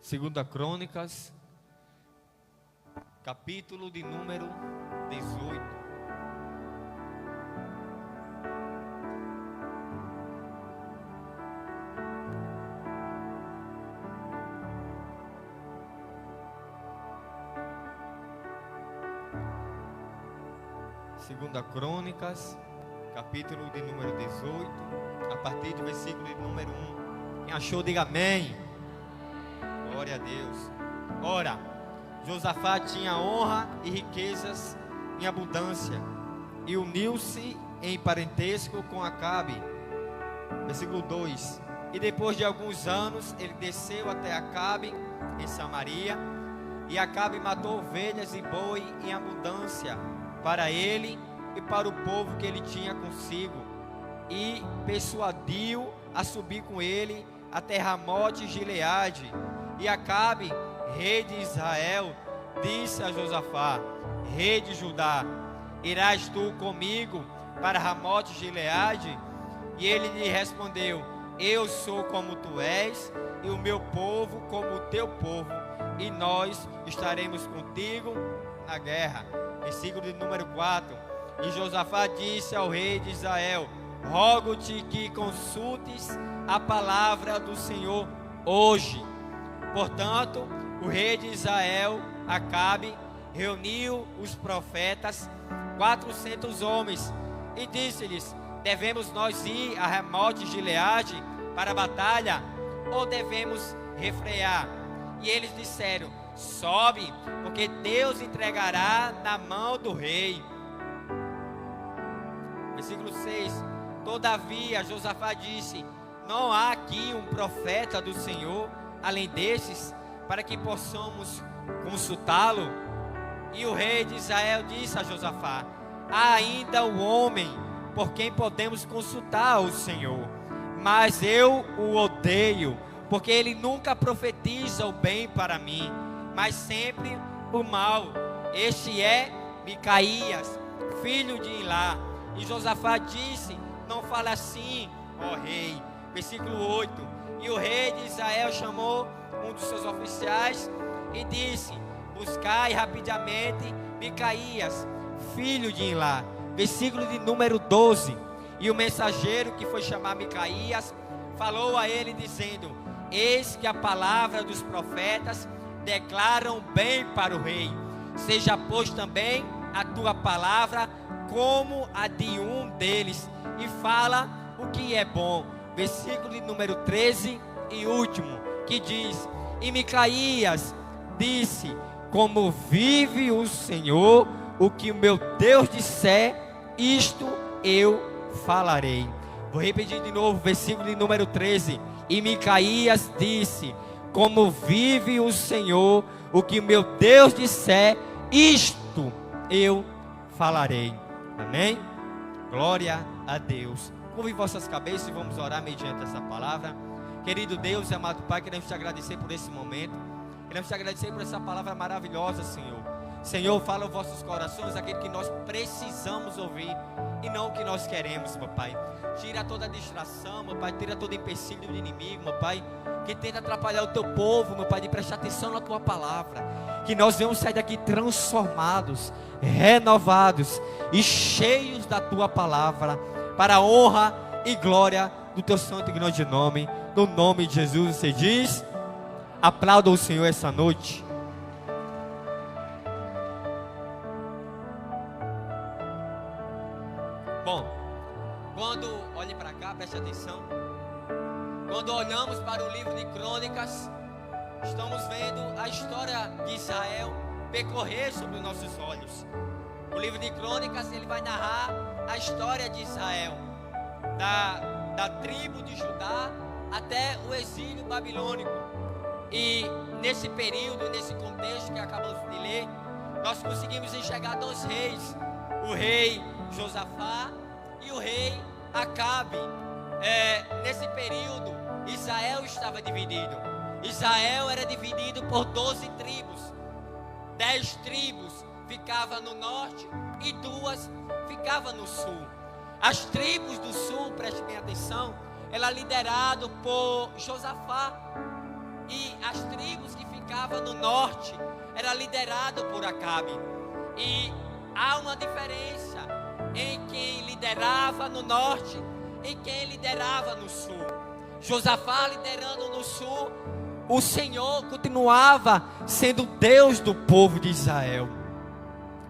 Segunda Crônicas, capítulo de número 18. Segunda Crônicas, capítulo de número 18, a partir do versículo de número 1. Quem achou, diga amém. Glória a Deus. Ora, Josafá tinha honra e riquezas em abundância, e uniu-se em parentesco com Acabe. Versículo 2. E depois de alguns anos, ele desceu até Acabe, em Samaria, e Acabe matou ovelhas e boi em abundância, para ele e para o povo que ele tinha consigo, e persuadiu a subir com ele até Ramote e Gileade. E Acabe, rei de Israel, disse a Josafá, rei de Judá: irás tu comigo para Ramote e Gileade? E ele lhe respondeu: eu sou como tu és, e o meu povo como o teu povo, e nós estaremos contigo na guerra. Versículo de número 4. E Josafá disse ao rei de Israel: rogo-te que consultes a palavra do Senhor hoje. Portanto, o rei de Israel, Acabe, reuniu os profetas, 400 homens, e disse-lhes: devemos nós ir a Ramote e Gileade para a batalha, ou devemos refrear? E eles disseram: sobe, porque Deus entregará na mão do rei. Versículo 6. Todavia Josafá disse: não há aqui um profeta do Senhor além destes, para que possamos consultá-lo? E o rei de Israel disse a Josafá: há ainda um homem por quem podemos consultar o Senhor, mas eu o odeio, porque ele nunca profetiza o bem para mim, mas sempre o mal. Este é Micaías, filho de Ilá. E Josafá disse: não fala assim, ó rei. Versículo 8. E o rei de Israel chamou um dos seus oficiais e disse: buscai rapidamente Micaías, filho de Ilá. Versículo de número 12. E o mensageiro que foi chamar Micaías falou a ele dizendo: eis que a palavra dos profetas declaram bem para o rei. Seja pois também a tua palavra como a de um deles, e fala o que é bom. Versículo de número 13 e último, que diz: e Micaías disse: como vive o Senhor, o que o meu Deus disser, isto eu falarei. Vou repetir de novo, versículo de número 13. E Micaías disse: como vive o Senhor, o que o meu Deus disser, isto eu falarei. Amém? Glória a Deus. Curvem vossas cabeças e vamos orar mediante essa palavra. Querido Deus e amado Pai, queremos te agradecer por esse momento. Queremos te agradecer por essa palavra maravilhosa, Senhor. Senhor, fala aos vossos corações aquilo que nós precisamos ouvir e não o que nós queremos, meu Pai. Tira toda distração, meu Pai. Tira todo empecilho do inimigo, meu Pai, que tenta atrapalhar o teu povo, meu Pai, de prestar atenção na tua palavra. Que nós venhamos sair daqui transformados, renovados e cheios da tua palavra, para a honra e glória do teu santo e grande nome. No nome de Jesus, você diz: aplauda o Senhor essa noite. Bom, quando, olhe para cá, preste atenção. Quando olhamos para o livro de Crônicas, estamos vendo a história de Israel percorrer sobre os nossos olhos. O livro de Crônicas, ele vai narrar a história de Israel, da tribo de Judá até o exílio babilônico. E nesse período, nesse contexto que acabamos de ler, nós conseguimos enxergar dois reis: o rei Josafá e o rei Acabe. Nesse período, Israel estava dividido. Israel era dividido por 12 tribos. 10 tribos ficavam no norte e 2 ficavam no sul. As tribos do sul, prestem bem atenção, ela é liderada por Josafá. E as tribos que ficavam no norte era liderado por Acabe. E há uma diferença em quem liderava no norte e quem liderava no sul. Josafá liderando no sul, o Senhor continuava sendo Deus do povo de Israel.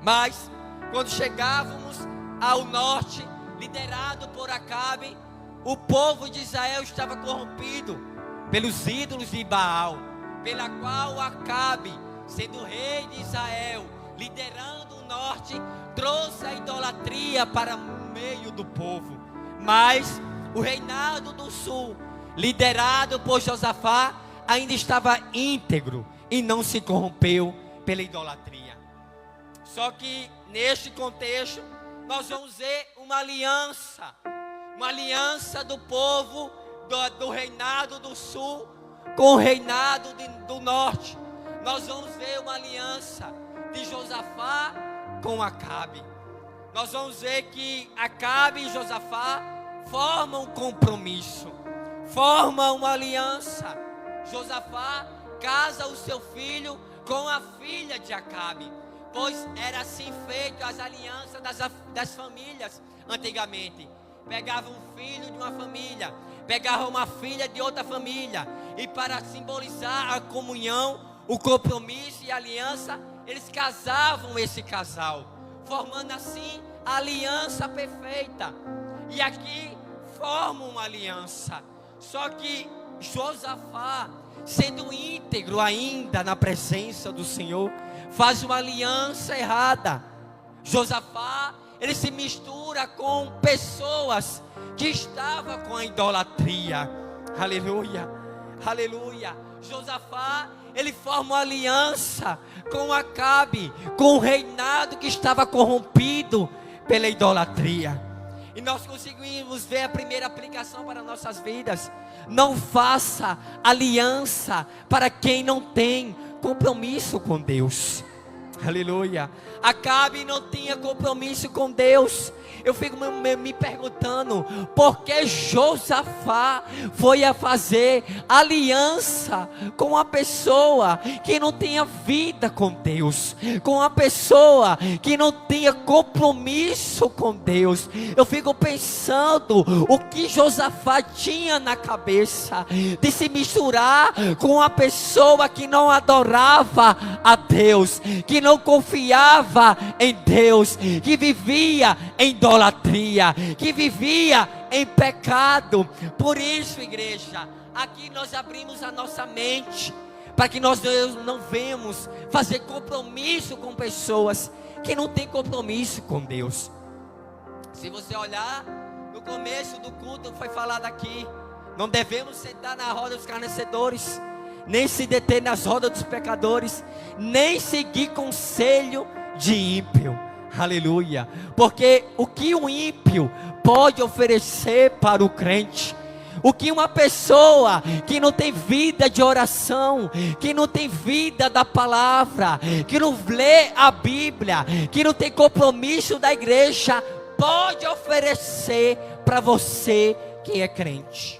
Mas quando chegávamos ao norte, liderado por Acabe, o povo de Israel estava corrompido pelos ídolos de Baal, pela qual Acabe, sendo rei de Israel, liderando o norte, trouxe a idolatria para o meio do povo. Mas o reinado do sul, liderado por Josafá, ainda estava íntegro e não se corrompeu pela idolatria. Só que neste contexto nós vamos ver uma aliança do povo do reinado do sul com o reinado do norte. Nós vamos ver uma aliança de Josafá com Acabe. Nós vamos ver que Acabe e Josafá formam um compromisso, formam uma aliança. Josafá casa o seu filho com a filha de Acabe, pois era assim feito as alianças das famílias antigamente. Pegava um filho de uma família, pegava uma filha de outra família, e para simbolizar a comunhão, o compromisso e a aliança, eles casavam esse casal, formando assim a aliança perfeita. E aqui formam uma aliança. Só que Josafá, sendo íntegro ainda na presença do Senhor, faz uma aliança errada. Josafá, ele se mistura com pessoas que estavam com a idolatria. Aleluia, aleluia. Josafá, ele forma uma aliança com Acabe, com o reinado que estava corrompido pela idolatria. E nós conseguimos ver a primeira aplicação para nossas vidas. Não faça aliança para quem não tem compromisso com Deus. Aleluia. Acabe não tinha compromisso com Deus. Eu fico me perguntando, por que Josafá foi a fazer aliança com uma pessoa que não tinha vida com Deus, com uma pessoa que não tinha compromisso com Deus? Eu fico pensando o que Josafá tinha na cabeça de se misturar com uma pessoa que não adorava a Deus, que não confiava em Deus, que vivia em idolatria, que vivia em pecado. Por isso, igreja, aqui nós abrimos a nossa mente para que nós não venhamos fazer compromisso com pessoas que não têm compromisso com Deus. Se você olhar no começo do culto, foi falado aqui: não devemos sentar na roda dos escarnecedores, nem se deter nas rodas dos pecadores, nem seguir conselho de ímpio. Aleluia. Porque o que um ímpio pode oferecer para o crente, o que uma pessoa que não tem vida de oração, que não tem vida da palavra, que não lê a Bíblia, que não tem compromisso da igreja, pode oferecer para você que é crente.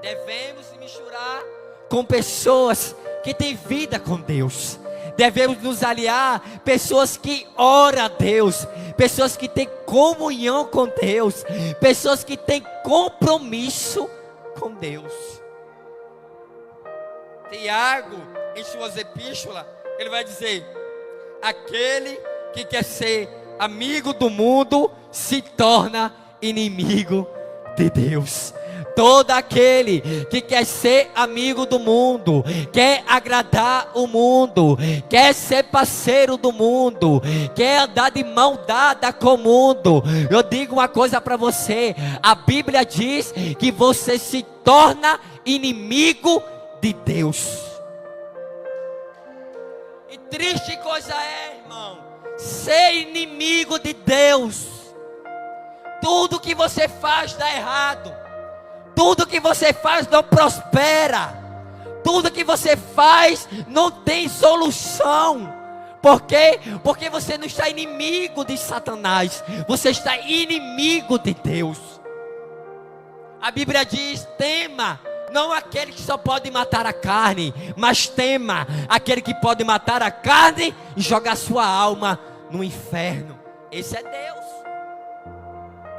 Devemos se misturar com pessoas que têm vida com Deus. Devemos nos aliar pessoas que oram a Deus, pessoas que têm comunhão com Deus, pessoas que têm compromisso com Deus. Tiago, em suas epístolas, ele vai dizer: aquele que quer ser amigo do mundo se torna inimigo de Deus. Todo aquele que quer ser amigo do mundo, quer agradar o mundo, quer ser parceiro do mundo, quer andar de mão dada com o mundo, eu digo uma coisa para você: a Bíblia diz que você se torna inimigo de Deus. E triste coisa é, irmão, ser inimigo de Deus. Tudo que você faz dá errado. Tudo que você faz não prospera. Tudo que você faz não tem solução. Por quê? Porque você não está inimigo de Satanás, você está inimigo de Deus. A Bíblia diz: tema não aquele que só pode matar a carne, mas tema aquele que pode matar a carne e jogar sua alma no inferno. Esse é Deus.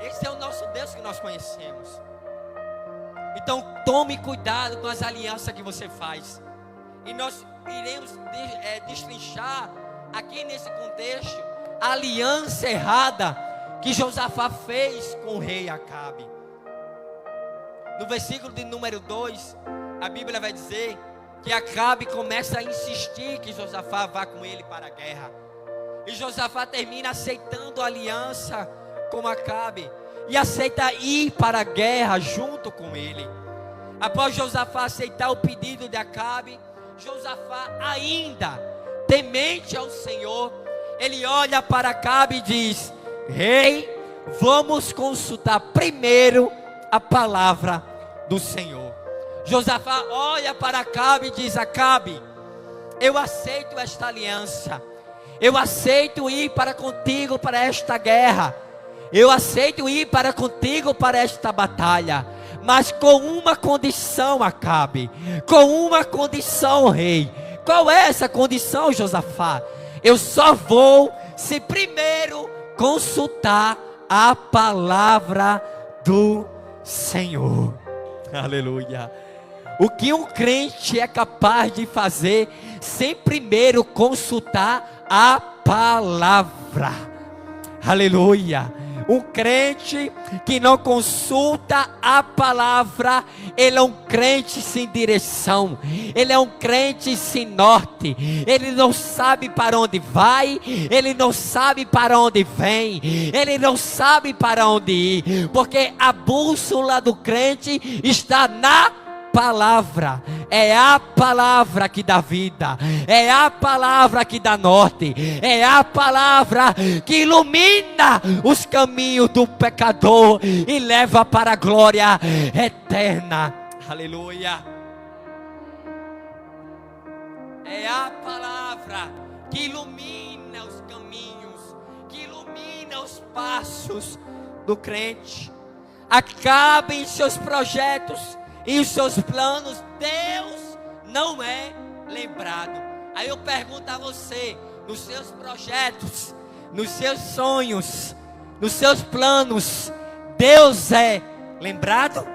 Esse é o nosso Deus que nós conhecemos. Então tome cuidado com as alianças que você faz. E nós iremos destrinchar aqui nesse contexto a aliança errada que Josafá fez com o rei Acabe. No versículo de número 2, a Bíblia vai dizer que Acabe começa a insistir que Josafá vá com ele para a guerra. E Josafá termina aceitando a aliança com Acabe e aceita ir para a guerra junto com ele. Após Josafá aceitar o pedido de Acabe, Josafá, ainda temente ao Senhor, ele olha para Acabe e diz: rei, vamos consultar primeiro a palavra do Senhor. Josafá olha para Acabe e diz: Acabe, eu aceito esta aliança, eu aceito ir para contigo para esta guerra, eu aceito ir para contigo para esta batalha, mas com uma condição, Acabe, com uma condição, rei. Qual é essa condição, Josafá? Eu só vou se primeiro consultar a palavra do Senhor. Aleluia. O que um crente é capaz de fazer sem primeiro consultar a palavra? Aleluia. Um crente que não consulta a palavra, ele é um crente sem direção, ele é um crente sem norte, ele não sabe para onde vai, ele não sabe para onde vem, ele não sabe para onde ir, porque a bússola do crente está na palavra. É a palavra que dá vida, é a palavra que dá norte, é a palavra que ilumina os caminhos do pecador e leva para a glória eterna. Aleluia. É a palavra que ilumina os caminhos, que ilumina os passos do crente. Acabem seus projetos e os seus planos, Deus não é lembrado. Aí eu pergunto a você, nos seus projetos, nos seus sonhos, nos seus planos, Deus é lembrado?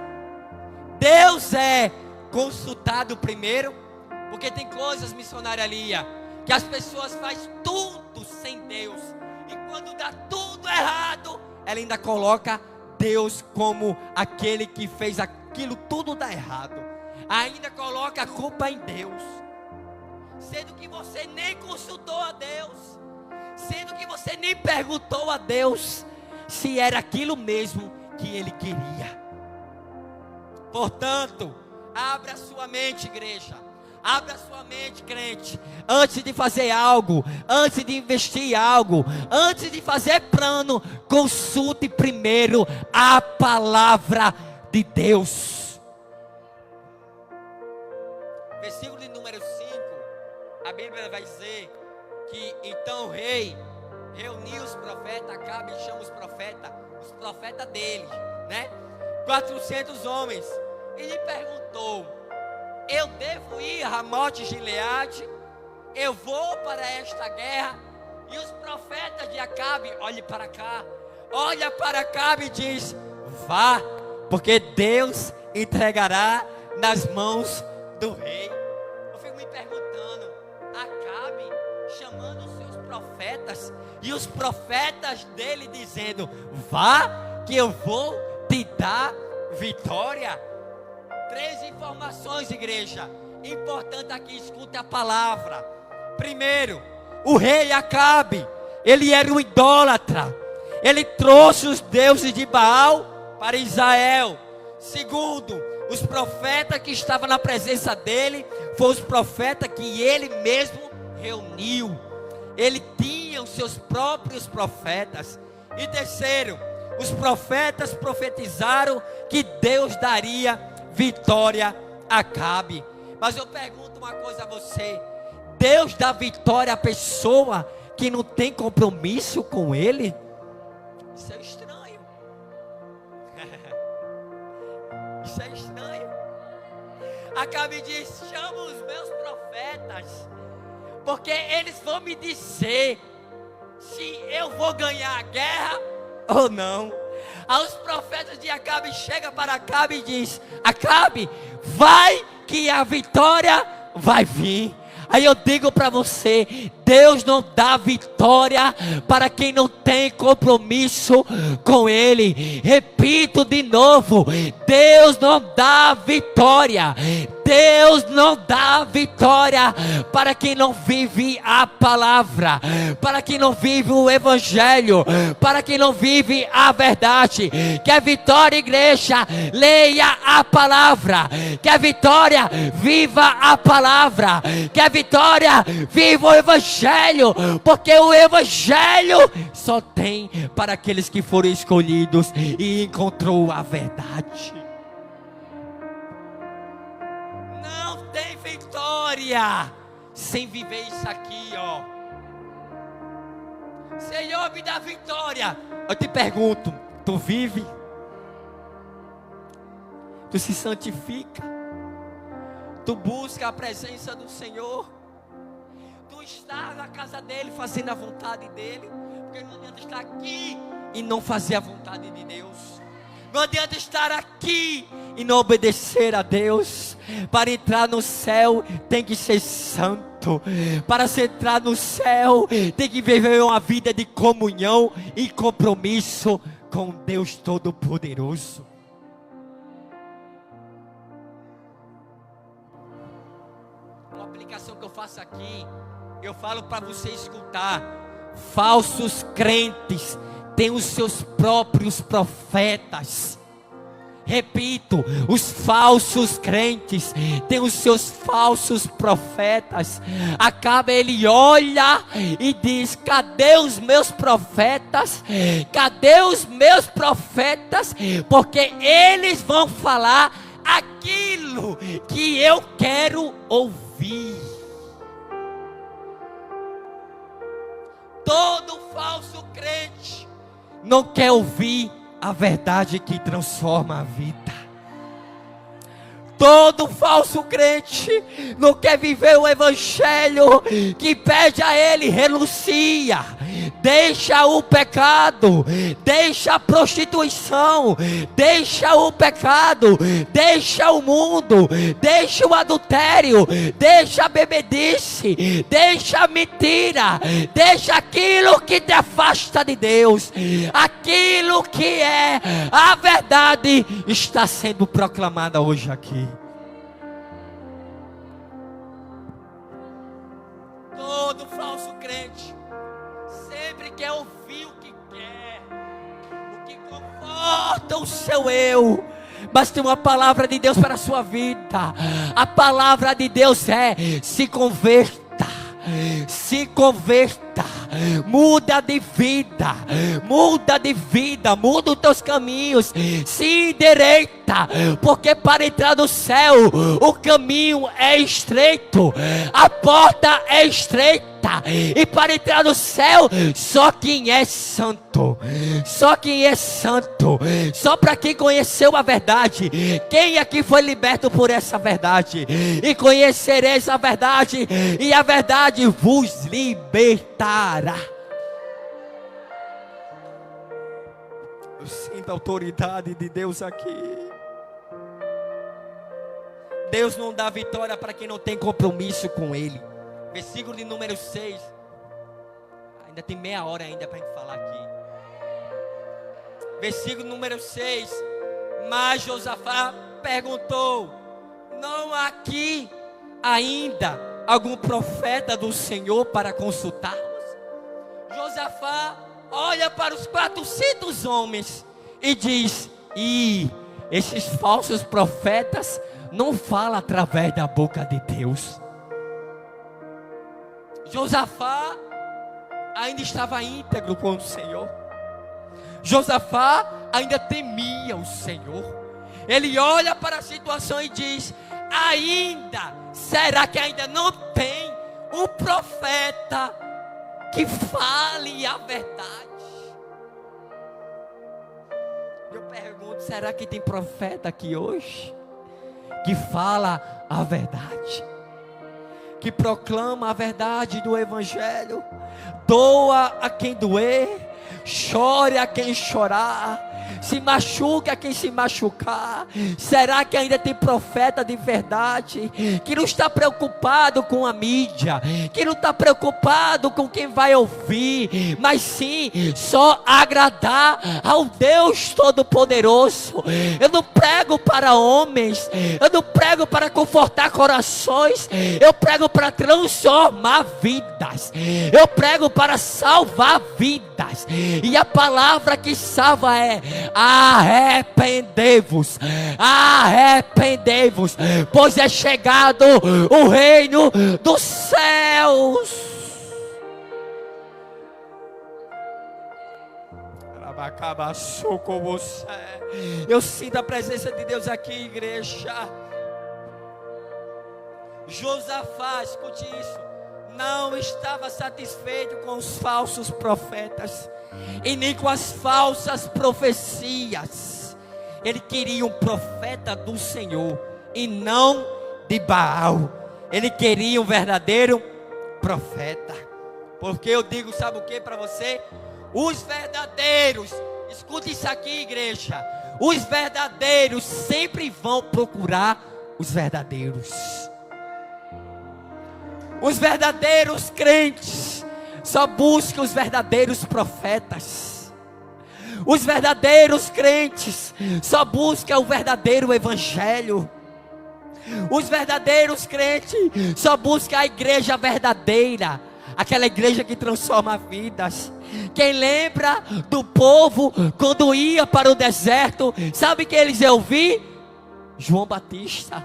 Deus é consultado primeiro? Porque tem coisas, missionária Lia, que as pessoas fazem tudo sem Deus, e quando dá tudo errado, ela ainda coloca Deus como aquele que fez aquilo tudo dar errado, ainda coloca a culpa em Deus, sendo que você nem consultou a Deus, sendo que você nem perguntou a Deus se era aquilo mesmo que Ele queria. Portanto, abra sua mente, igreja, abra sua mente, crente. Antes de fazer algo, antes de investir em algo, antes de fazer plano, consulte primeiro a palavra de Deus. Versículo de número 5, a Bíblia vai dizer que então o rei reuniu os profetas. Acabe chama os profetas dele, né? 400 homens, e lhe perguntou: eu devo ir a Ramote Gileade? Eu vou para esta guerra? E os profetas de Acabe, olhe para cá, olha para Acabe e diz: vá, porque Deus entregará nas mãos do rei. Eu fico me perguntando, Acabe chamando os seus profetas, e os profetas dele dizendo: vá, que eu vou te dar vitória. 3 informações, igreja, importante aqui, escute a palavra. Primeiro, o rei Acabe, ele era um idólatra, ele trouxe os deuses de Baal para Israel. Segundo, os profetas que estavam na presença dele, foram os profetas que ele mesmo reuniu, ele tinha os seus próprios profetas. E terceiro, os profetas profetizaram que Deus daria vitória a Acabe. Mas eu pergunto uma coisa a você: Deus dá vitória à pessoa que não tem compromisso com Ele? Isso é estranho. Isso é estranho. Acabe diz: chama os meus profetas, porque eles vão me dizer se eu vou ganhar a guerra ou não. Aí os profetas de Acabe chegam para Acabe e diz: Acabe, vai que a vitória vai vir. Aí eu digo para você, Deus não dá vitória para quem não tem compromisso com Ele. Repito de novo, Deus não dá vitória. Deus não dá vitória para quem não vive a palavra, para quem não vive o evangelho, para quem não vive a verdade. Que a vitória, igreja, leia a palavra. Que a vitória, viva a palavra. Que a vitória, viva o evangelho, porque o evangelho só tem para aqueles que foram escolhidos e encontrou a verdade. Não tem vitória sem viver isso aqui, ó. Senhor, me dá vitória. Eu te pergunto, tu vive? Tu se santifica? Tu busca a presença do Senhor? Tu está na casa dele fazendo a vontade dele? Porque não adianta estar aqui e não fazer a vontade de Deus. Não adianta estar aqui e não obedecer a Deus. Para entrar no céu tem que ser santo. Para se entrar no céu tem que viver uma vida de comunhão e compromisso com Deus Todo-Poderoso. Uma aplicação que eu faço aqui, eu falo para você escutar. Falsos crentes têm os seus próprios profetas. Repito, os falsos crentes têm os seus falsos profetas. Acaba ele olha e diz: cadê os meus profetas? Cadê os meus profetas? Porque eles vão falar aquilo que eu quero ouvir. Todo falso crente não quer ouvir a verdade que transforma a vida. Todo falso crente não quer viver o evangelho que pede a ele: renuncia, deixa o pecado, deixa a prostituição, deixa o pecado, deixa o mundo, deixa o adultério, deixa a bebedice, deixa a mentira, deixa aquilo que te afasta de Deus. Aquilo que é a verdade está sendo proclamada hoje aqui. Todo falso crente sempre quer ouvir o que quer, o que conforta o seu eu. Mas tem uma palavra de Deus para a sua vida. A palavra de Deus é: se converta, se converta, muda de vida, muda de vida, muda os teus caminhos, se endireita, porque para entrar no céu o caminho é estreito, a porta é estreita. E para entrar no céu, só quem é santo, só quem é santo, só para quem conheceu a verdade. Quem aqui foi liberto por essa verdade? E conhecereis a verdade, e a verdade vos libertará. Eu sinto a autoridade de Deus aqui. Deus não dá vitória para quem não tem compromisso com Ele. Versículo de número 6. Ainda tem meia hora ainda para a gente falar aqui. Versículo número 6. Mas Josafá perguntou: não há aqui ainda algum profeta do Senhor para consultarmos? Josafá olha para os 400 homens e diz: e esses falsos profetas não falam através da boca de Deus. Josafá ainda estava íntegro com o Senhor. Josafá ainda temia o Senhor. Ele olha para a situação e diz: ainda, será que ainda não tem um profeta que fale a verdade? Eu pergunto, será que tem profeta aqui hoje? Que fala a verdade, que proclama a verdade do Evangelho, doa a quem doer, chore a quem chorar, se machuque a quem se machucar. Será que ainda tem profeta de verdade, que não está preocupado com a mídia, que não está preocupado com quem vai ouvir, mas sim só agradar ao Deus Todo-Poderoso? Eu não prego para homens, eu não prego para confortar corações, eu prego para transformar vidas, eu prego para salvar vidas. E a palavra que salva é: arrependei-vos, arrependei-vos, pois é chegado o reino dos céus. Eu sinto a presença de Deus aqui, igreja. Josafá, escute isso, não estava satisfeito com os falsos profetas e nem com as falsas profecias. Ele queria um profeta do Senhor e não de Baal. Ele queria um verdadeiro profeta. Porque eu digo, sabe o que para você? Os verdadeiros, escute isso aqui, igreja, os verdadeiros sempre vão procurar os verdadeiros. Os verdadeiros crentes só buscam os verdadeiros profetas. Os verdadeiros crentes só buscam o verdadeiro evangelho. Os verdadeiros crentes só buscam a igreja verdadeira, aquela igreja que transforma vidas. Quem lembra do povo quando ia para o deserto, sabe que eles iam ouvir? João Batista.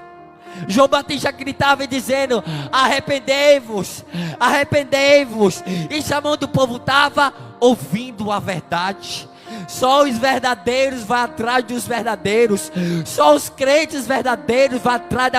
João Batista gritava e dizendo: arrependei-vos, arrependei-vos. E chamando o povo, estava ouvindo a verdade. Só os verdadeiros vão atrás dos verdadeiros. Só os crentes verdadeiros vão atrás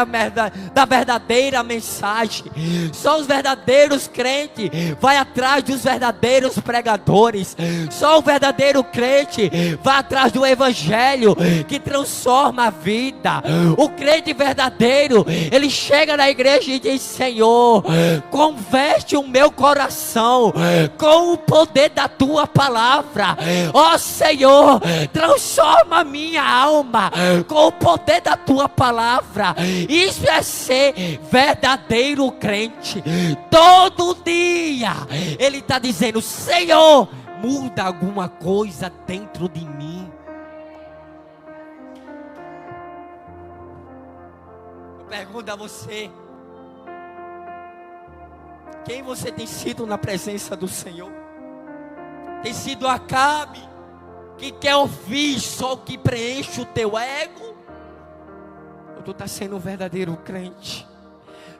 da verdadeira mensagem. Só os verdadeiros crentes vão atrás dos verdadeiros pregadores. Só o verdadeiro crente vai atrás do evangelho que transforma a vida. O crente verdadeiro, ele chega na igreja e diz: Senhor, converte o meu coração com o poder da tua palavra. Ó Senhor, transforma a minha alma com o poder da tua palavra. Isso é ser verdadeiro crente. Todo dia ele está dizendo: Senhor, muda alguma coisa dentro de mim. Eu pergunto a você: quem você tem sido na presença do Senhor? Tem sido Acabe, que quer ouvir só o que preenche o teu ego? Ou tu está sendo um verdadeiro crente,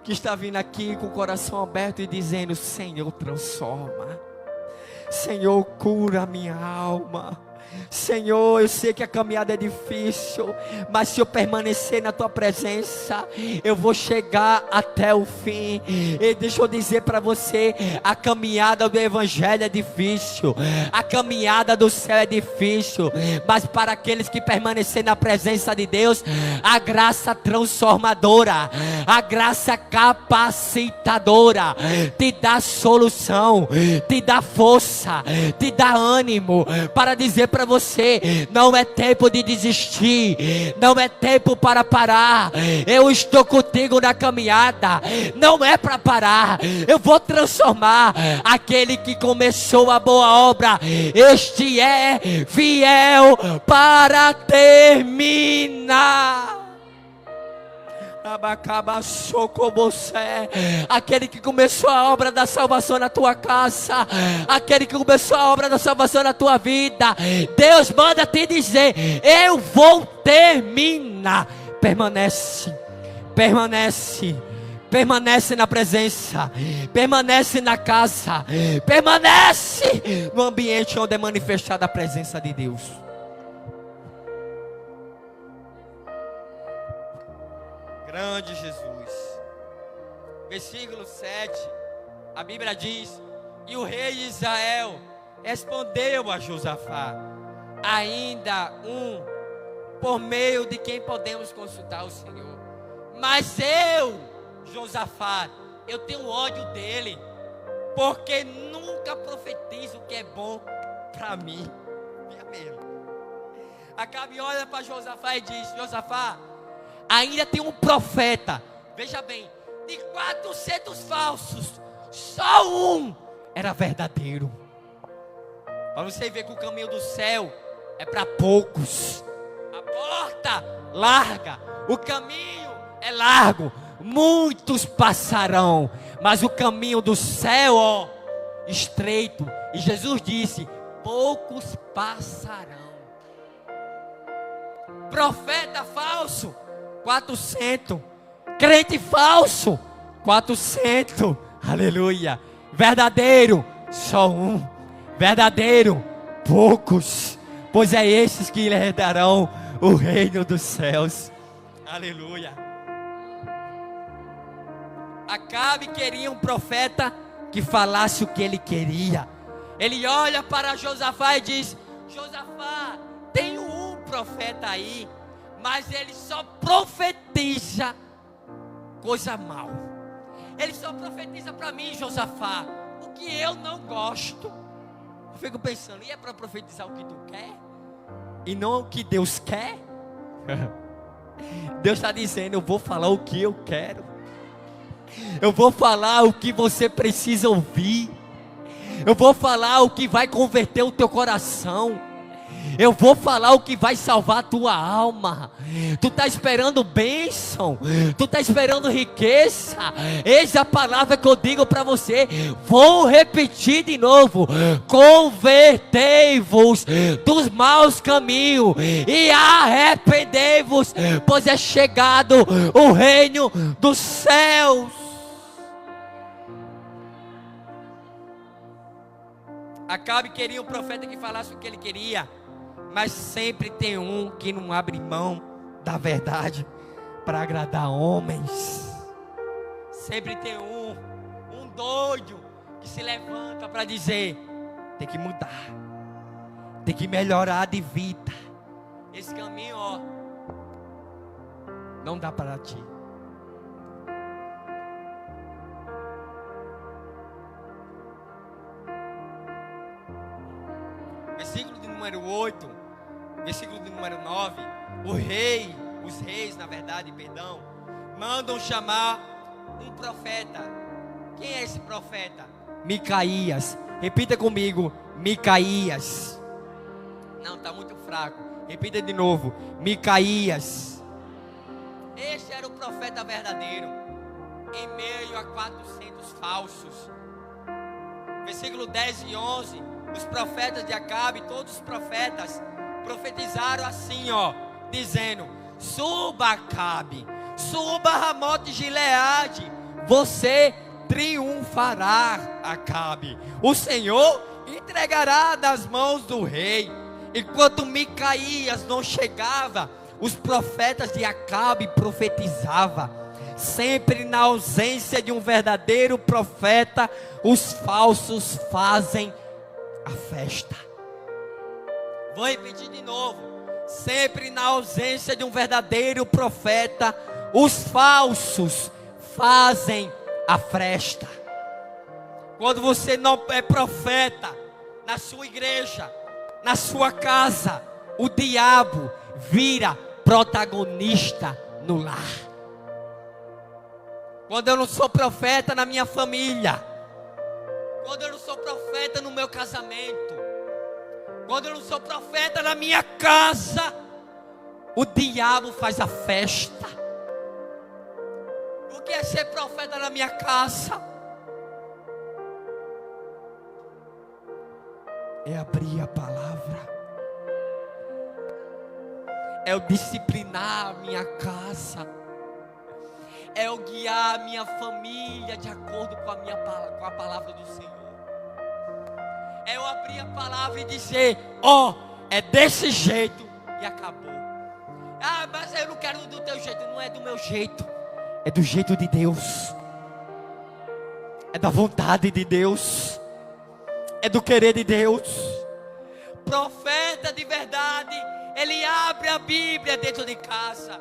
que está vindo aqui com o coração aberto e dizendo: Senhor, transforma, Senhor, cura a minha alma. Senhor, eu sei que a caminhada é difícil, mas se eu permanecer na tua presença, eu vou chegar até o fim. E deixa eu dizer para você: a caminhada do evangelho é difícil, a caminhada do céu é difícil, mas para aqueles que permanecerem na presença de Deus, a graça transformadora, a graça capacitadora te dá solução, te dá força, te dá ânimo para dizer para você: não é tempo de desistir, não é tempo para parar. Eu estou contigo na caminhada, não é para parar. Eu vou transformar. Aquele que começou a boa obra, este é fiel para terminar. Aquele que começou a obra da salvação na tua casa, aquele que começou a obra da salvação na tua vida, Deus manda te dizer: eu vou terminar. Permanece, permanece, permanece na presença, permanece na casa, permanece no ambiente onde é manifestada a presença de Deus. Grande Jesus. Versículo 7, a Bíblia diz: e o rei de Israel respondeu a Josafá: ainda um por meio de quem podemos consultar o Senhor. Mas eu, Josafá, eu tenho ódio dele, porque nunca profetiza o que é bom para mim. Minha mesmo. Acabe olha para Josafá e diz: Josafá, ainda tem um profeta, veja bem, de 400 falsos, só um era verdadeiro. Para você ver que o caminho do céu é para poucos. A porta larga, o caminho é largo, muitos passarão, mas o caminho do céu, ó, estreito. E Jesus disse: poucos passarão. Profeta falso, 400. Crente falso, 400. Aleluia. Verdadeiro, só um. Verdadeiro, poucos. Pois é esses que herdarão o reino dos céus. Aleluia. Acabe queria um profeta que falasse o que ele queria. Ele olha para Josafá e diz: Josafá, tem um profeta aí, mas ele só profetiza coisa mal. Ele só profetiza para mim, Josafá, o que eu não gosto. Eu fico pensando, e é para profetizar o que tu quer? E não o que Deus quer? Deus está dizendo: eu vou falar o que eu quero. Eu vou falar o que você precisa ouvir. Eu vou falar o que vai converter o teu coração. Eu vou falar o que vai salvar a tua alma. Tu está esperando bênção, tu está esperando riqueza. Eis a palavra que eu digo para você. Vou repetir de novo: convertei-vos dos maus caminhos e arrependei-vos, pois é chegado o reino dos céus. Acabe queria um profeta que falasse o que ele queria, mas sempre tem um que não abre mão da verdade para agradar homens. Sempre tem um doido que se levanta para dizer: tem que mudar, tem que melhorar de vida. Esse caminho, ó, não dá para ti. Versículo de número 8, versículo de número 9. Os reis, na verdade, perdão, mandam chamar um profeta. Quem é esse profeta? Micaías. Repita comigo: Micaías. Não, está muito fraco. Repita de novo: Micaías. Este era o profeta verdadeiro, em meio a 400 falsos. Versículo 10 e 11. Os profetas de Acabe, todos os profetas, profetizaram assim, ó, dizendo: suba, Acabe, suba, Ramote Gileade, você triunfará, Acabe. O Senhor entregará das mãos do rei. Enquanto Micaías não chegava, os profetas de Acabe profetizavam. Sempre na ausência de um verdadeiro profeta, os falsos fazem a festa. Vou repetir de novo. Sempre na ausência de um verdadeiro profeta, os falsos fazem a festa. Quando você não é profeta na sua igreja, na sua casa, o diabo vira protagonista no lar. Quando eu não sou profeta na minha família, quando eu não sou profeta no meu casamento, quando eu não sou profeta na minha casa, o diabo faz a festa. O que é ser profeta na minha casa? É abrir a palavra, é eu disciplinar a minha casa, é eu guiar a minha família de acordo com a palavra do Senhor. É eu abrir a palavra e dizer: ó, é desse jeito e acabou. Ah, mas eu não quero do teu jeito. Não é do meu jeito, é do jeito de Deus, é da vontade de Deus, é do querer de Deus. Profeta de verdade ele abre a Bíblia dentro de casa.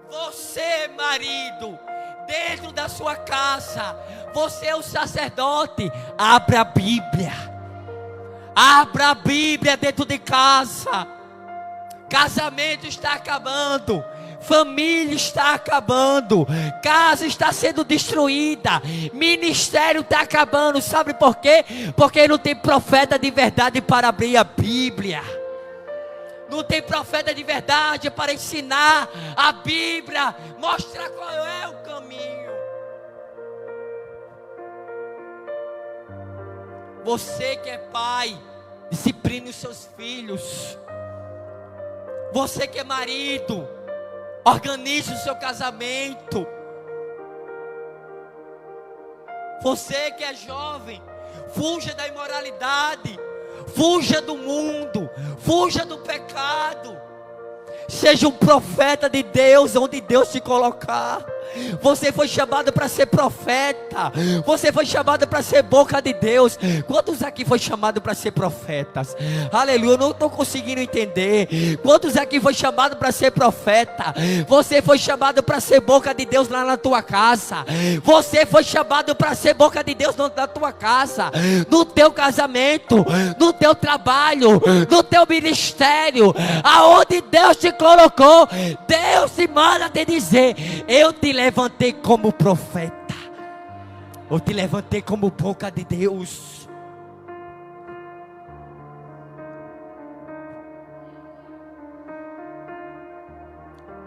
Você, marido, dentro da sua casa, você é o sacerdote, abra a Bíblia. Abra a Bíblia dentro de casa. Casamento está acabando, família está acabando, casa está sendo destruída, ministério está acabando. Sabe por quê? Porque não tem profeta de verdade para abrir a Bíblia. Não tem profeta de verdade para ensinar a Bíblia, mostrar qual é o caminho. Você que é pai, discipline os seus filhos. Você que é marido, organize o seu casamento. Você que é jovem, fuja da imoralidade, fuja do mundo, fuja do pecado. Seja um profeta de Deus onde Deus te colocar. Você foi chamado para ser profeta. Você foi chamado para ser boca de Deus. Quantos aqui foi chamado para ser profetas? Aleluia, eu não estou conseguindo entender. Quantos aqui foi chamado para ser profeta? Você foi chamado para ser boca de Deus lá na tua casa. Você foi chamado para ser boca de Deus na tua casa, no teu casamento, no teu trabalho, no teu ministério, aonde Deus te colocou. Deus te manda te dizer: eu te levantei como profeta, eu te levantei como boca de Deus.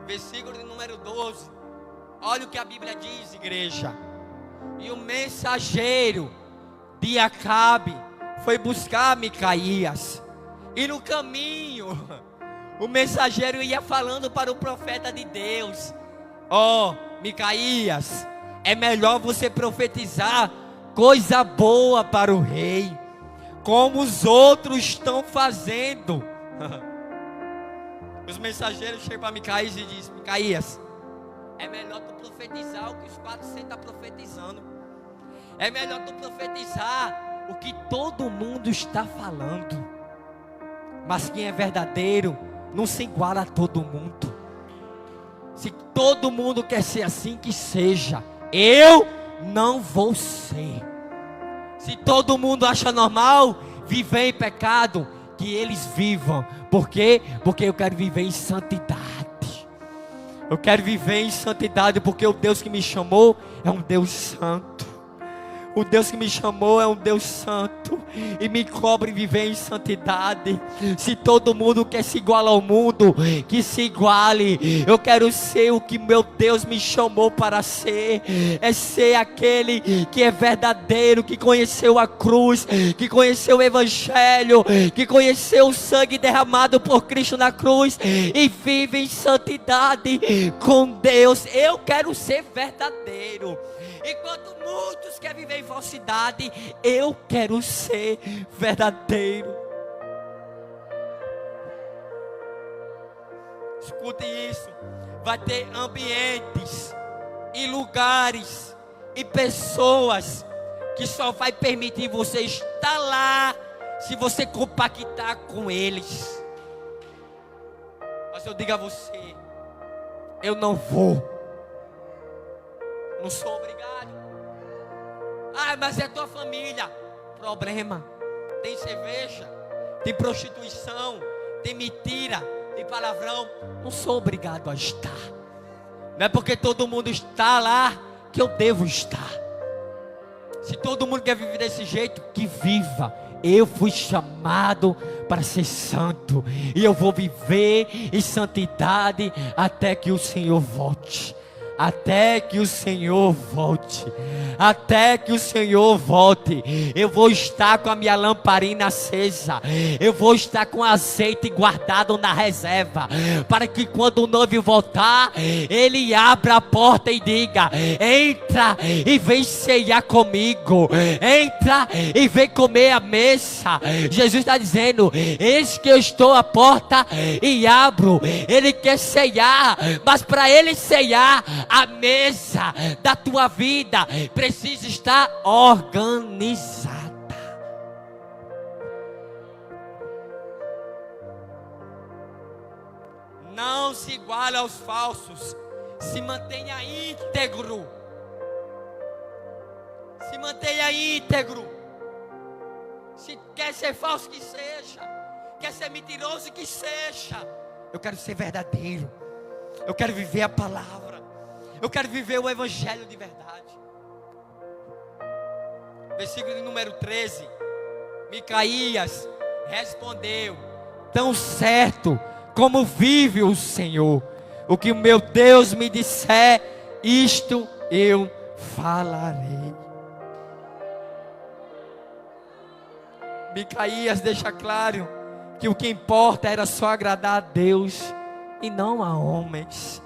Versículo de número 12. Olha o que a Bíblia diz, igreja. E o mensageiro de Acabe foi buscar Micaías, e no caminho o mensageiro ia falando para o profeta de Deus: ó, Micaías, é melhor você profetizar coisa boa para o rei, como os outros estão fazendo. Os mensageiros chegam para Micaías e dizem: Micaías, é melhor tu profetizar o que os 400 estão profetizando. É melhor tu profetizar o que todo mundo está falando. Mas quem é verdadeiro não se iguala a todo mundo. Se todo mundo quer ser assim, que seja. Eu não vou ser. Se todo mundo acha normal viver em pecado, que eles vivam. Por quê? Porque eu quero viver em santidade. Eu quero viver em santidade, porque o Deus que me chamou é um Deus santo. O Deus que me chamou é um Deus santo e me cobre viver em santidade. Se todo mundo quer se igualar ao mundo, que se iguale. Eu quero ser o que meu Deus me chamou para ser. É ser aquele que é verdadeiro, que conheceu a cruz, que conheceu o Evangelho, que conheceu o sangue derramado por Cristo na cruz e vive em santidade com Deus. Eu quero ser verdadeiro. Enquanto muitos querem viver em falsidade, eu quero ser verdadeiro. Escute isso. Vai ter ambientes e lugares e pessoas que só vai permitir você estar lá se você compactar com eles. Mas eu digo a você: eu não vou. Não sou obrigado. Ah, mas é tua família. Problema. Tem cerveja, tem prostituição, tem mentira, tem palavrão. Não sou obrigado a estar. Não é porque todo mundo está lá que eu devo estar. Se todo mundo quer viver desse jeito, que viva. Eu fui chamado para ser santo, e eu vou viver em santidade até que o Senhor volte. Até que o Senhor volte. Até que o Senhor volte. Eu vou estar com a minha lamparina acesa. Eu vou estar com azeite guardado na reserva, para que quando o noivo voltar, ele abra a porta e diga: entra e vem ceiar comigo. Entra e vem comer a mesa. Jesus está dizendo: eis que eu estou à porta e abro. Ele quer ceiar, mas para ele ceiar, a mesa da tua vida precisa estar organizada. Não se iguale aos falsos. Se mantenha íntegro. Se mantenha íntegro. Se quer ser falso, que seja. Quer ser mentiroso, que seja. Eu quero ser verdadeiro. Eu quero viver a palavra. Eu quero viver o evangelho de verdade. Versículo de número 13. Micaías respondeu: tão certo como vive o Senhor, o que o meu Deus me disser, isto eu falarei. Micaías deixa claro que o que importa era só agradar a Deus e não a homens.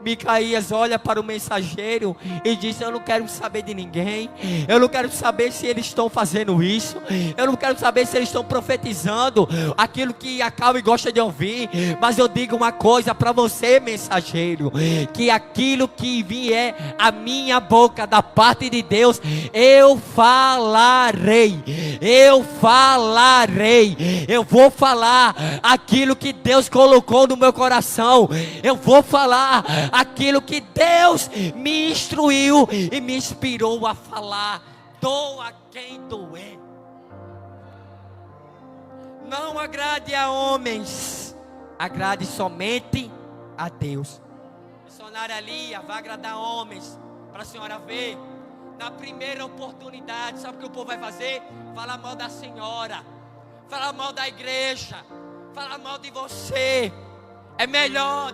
Micaías olha para o mensageiro e diz: eu não quero saber de ninguém. Eu não quero saber se eles estão fazendo isso. Eu não quero saber se eles estão profetizando aquilo que Acabe gosta de ouvir. Mas eu digo uma coisa para você, mensageiro: que aquilo que vier a minha boca da parte de Deus, eu falarei. Eu falarei. Eu vou falar aquilo que Deus colocou no meu coração. Eu vou falar aquilo que Deus me instruiu e me inspirou a falar. Doa quem doer. Não agrade a homens, agrade somente a Deus. Missionária Lia vai agradar homens, para a senhora ver. Na primeira oportunidade, sabe o que o povo vai fazer? Falar mal da senhora, falar mal da igreja, falar mal de você. É melhor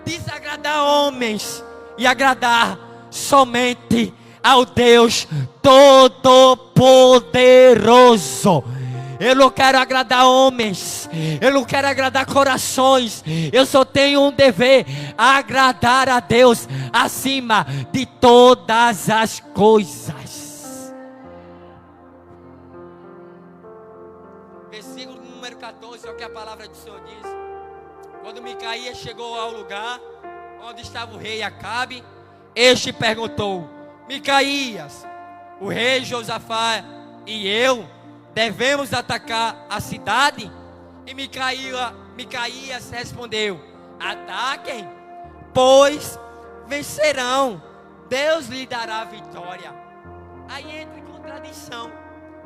desagradar homens e agradar somente ao Deus Todo-Poderoso. Eu não quero agradar homens, eu não quero agradar corações. Eu só tenho um dever: agradar a Deus acima de todas as coisas. Versículo número 14, é o que a palavra do Senhor diz. Quando Micaías chegou ao lugar onde estava o rei Acabe, este perguntou: Micaías, o rei Josafá e eu devemos atacar a cidade? E Micaías respondeu: ataquem, pois vencerão, Deus lhe dará a vitória. Aí entra em contradição.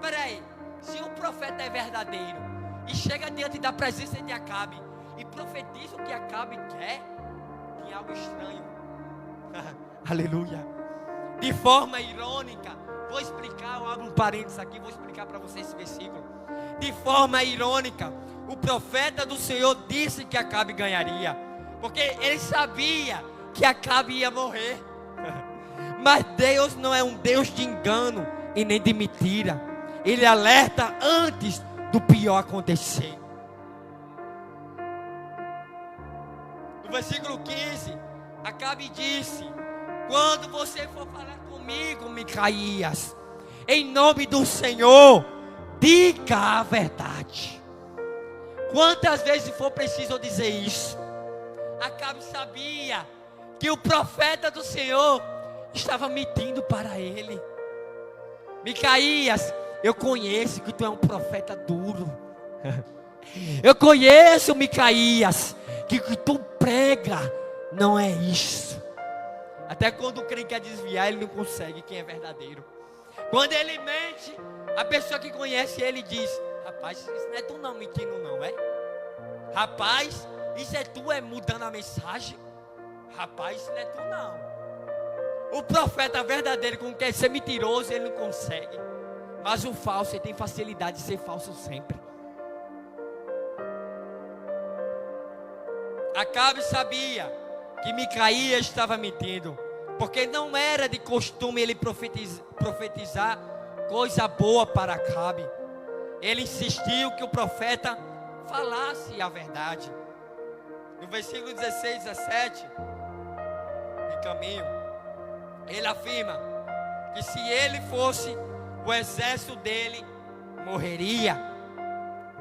Peraí, se um profeta é verdadeiro e chega diante da presença de Acabe e profetiza o que Acabe quer, tem algo estranho. Aleluia. De forma irônica, vou explicar, eu abro um parênteses aqui, vou explicar para vocês esse versículo. De forma irônica, o profeta do Senhor disse que Acabe ganharia, porque ele sabia que Acabe ia morrer. Mas Deus não é um Deus de engano e nem de mentira. Ele alerta antes do pior acontecer. No versículo 15, Acabe disse: quando você for falar comigo, Micaías, em nome do Senhor, diga a verdade. Quantas vezes for preciso eu dizer isso? Acabe sabia que o profeta do Senhor estava mentindo para ele. Micaías, eu conheço que tu é um profeta duro. Eu conheço, Micaías, que tu prega não é isso. Até quando o crente quer desviar, ele não consegue. Quem é verdadeiro, quando ele mente, a pessoa que conhece ele diz: rapaz, isso não é tu não mentindo não, é? Rapaz, isso é tu mudando a mensagem? Rapaz, isso não é tu não. O profeta verdadeiro, quando quer ser mentiroso, ele não consegue. Mas o falso, ele tem facilidade de ser falso sempre. Acabe sabia que Micaías estava mentindo, porque não era de costume ele profetizar coisa boa para Acabe. Ele insistiu que o profeta falasse a verdade. No versículo 16, 17, de caminho, ele afirma que se ele fosse, o exército dele morreria.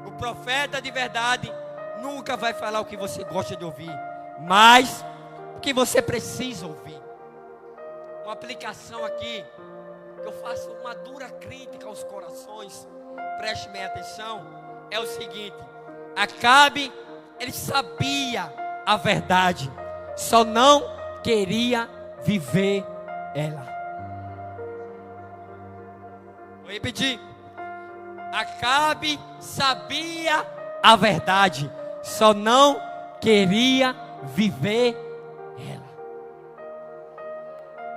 O profeta de verdade nunca vai falar o que você gosta de ouvir, mas o que você precisa ouvir. Uma aplicação aqui, que eu faço uma dura crítica aos corações, preste bem atenção, é o seguinte: Acabe, ele sabia a verdade, só não queria viver ela. Vou repetir. Acabe sabia a verdade, só não queria viver ela.